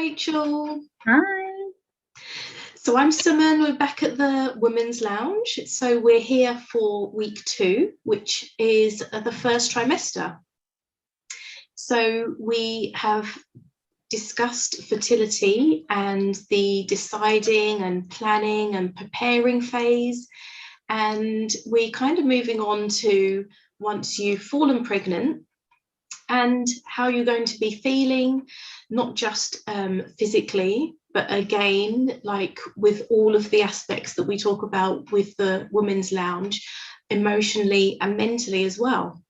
Rachel. Hi. So I'm Simon, we're back at the Women's Lounge. So we're here for week 2, which is the first trimester. So we have discussed fertility and the deciding and planning and preparing phase. And we're kind of moving on to once you've fallen pregnant and how you're going to be feeling, not just physically, but again, like with all of the aspects that we talk about with the Women's Lounge, emotionally and mentally as well.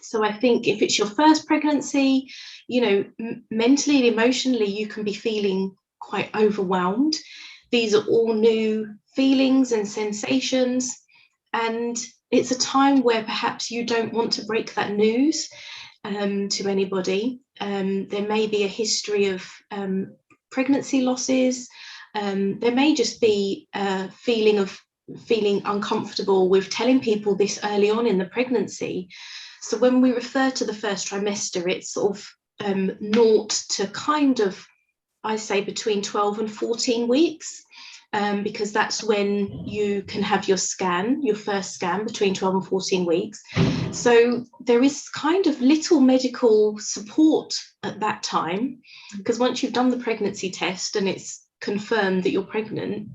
So I think if it's your first pregnancy, you know, mentally and emotionally, you can be feeling quite overwhelmed. These are all new feelings and sensations, and it's a time where perhaps you don't want to break that news to anybody. There may be a history of pregnancy losses. There may just be a feeling of feeling uncomfortable with telling people this early on in the pregnancy. So when we refer to the first trimester, it's sort of 0 to kind of, I say, between 12 and 14 weeks. Because that's when you can have your scan, your first scan, between 12 and 14 weeks. So there is kind of little medical support at that time, because once you've done the pregnancy test and it's confirmed that you're pregnant,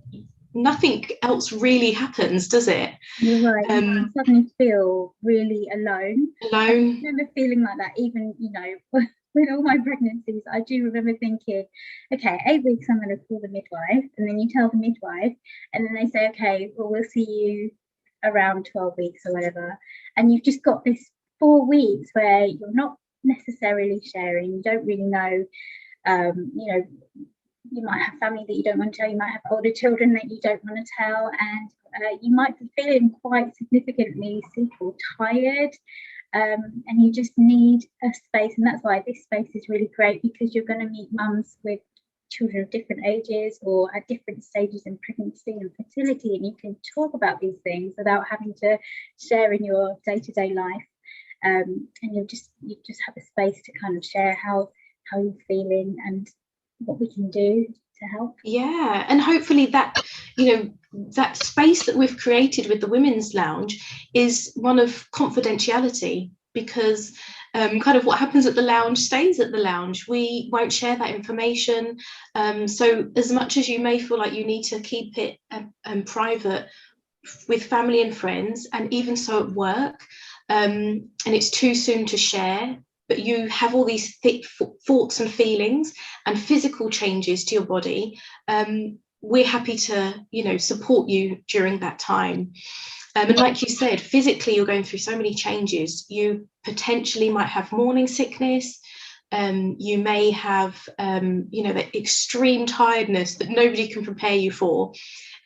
nothing else really happens, does it? You're right. You suddenly feel really alone. I Alone. remember feeling like that, even, you know, with all my pregnancies. I do remember thinking, okay, 8 weeks, I'm going to call the midwife. And then you tell the midwife, and then they say, okay, well, we'll see you around 12 weeks or whatever. And you've just got this 4 weeks where you're not necessarily sharing. You don't really know, you know, you might have family that you don't want to tell, you might have older children that you don't want to tell, and you might be feeling quite significantly sick or tired, and you just need a space. And that's why this space is really great, because you're going to meet mums with children of different ages or at different stages in pregnancy and fertility, and you can talk about these things without having to share in your day-to-day life, and you just have a space to kind of share how you're feeling and what we can do to help. Yeah, and hopefully that, you know, that space that we've created with the Women's Lounge is one of confidentiality, because kind of what happens at the lounge stays at the lounge. We won't share that information. So as much as you may feel like you need to keep it private with family and friends, and even so at work, and it's too soon to share, but you have all these thick thoughts and feelings and physical changes to your body, we're happy to, you know, support you during that time. And like you said, physically, you're going through so many changes. You potentially might have morning sickness. You may have, you know, that extreme tiredness that nobody can prepare you for.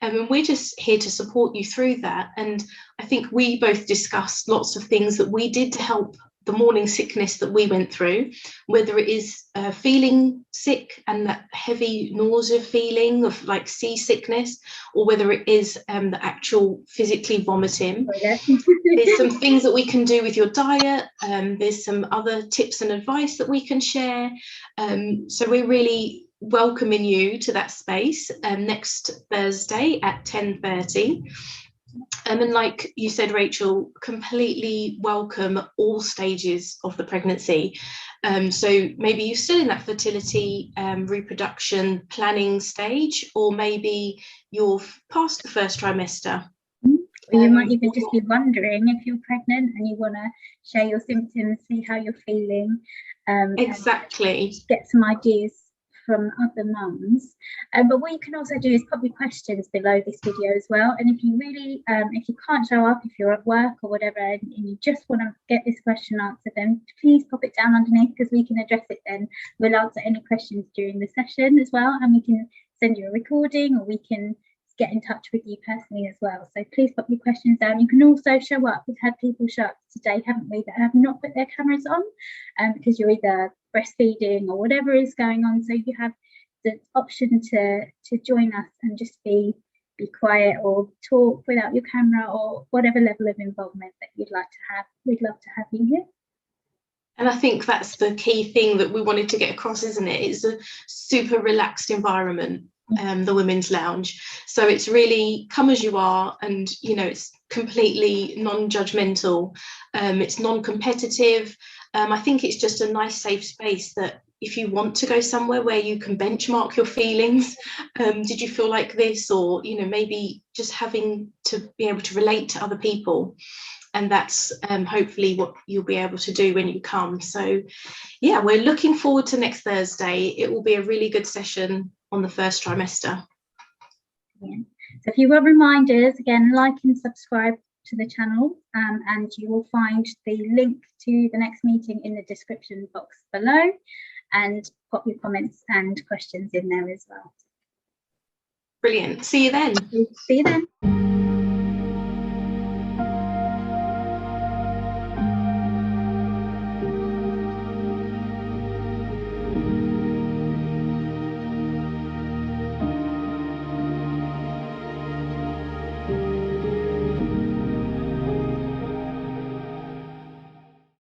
And we're just here to support you through that. And I think we both discussed lots of things that we did to help the morning sickness that we went through, whether it is feeling sick and that heavy nausea feeling of like seasickness, or whether it is the actual physically vomiting. Oh, yeah. There's some things that we can do with your diet. There's some other tips and advice that we can share. So we're really welcoming you to that space next Thursday at 10:30. And like you said, Rachel, completely welcome all stages of the pregnancy. So maybe you're still in that fertility, reproduction planning stage, or maybe you're past the first trimester. Or you might even just be wondering if you're pregnant and you want to share your symptoms, see how you're feeling. Exactly. Get some ideas from other mums. But what you can also do is put your questions below this video as well. And if you really, if you can't show up, if you're at work or whatever, and you just want to get this question answered, then please pop it down underneath, because we can address it then. We'll answer any questions during the session as well, and we can send you a recording, or we can get in touch with you personally as well. So please pop your questions down. You can also show up. We've had people show up today, haven't we, that have not put their cameras on, because you're either breastfeeding or whatever is going on. So you have the option to join us and just be quiet or talk without your camera, or whatever level of involvement that you'd like to have. We'd love to have you here. And I think that's the key thing that we wanted to get across, isn't it? It's a super relaxed environment, the women's lounge. So it's really come as you are, and you know, it's completely non-judgmental. It's non-competitive. I think it's just a nice, safe space that if you want to go somewhere where you can benchmark your feelings, did you feel like this? Or, you know, maybe just having to be able to relate to other people. And that's hopefully what you'll be able to do when you come. So yeah, we're looking forward to next Thursday. It will be a really good session on the first trimester. Yeah. So if you want reminders, again, like and subscribe to the channel, and you will find the link to the next meeting in the description box below, and pop your comments and questions in there as well. Brilliant. See you then. See you then.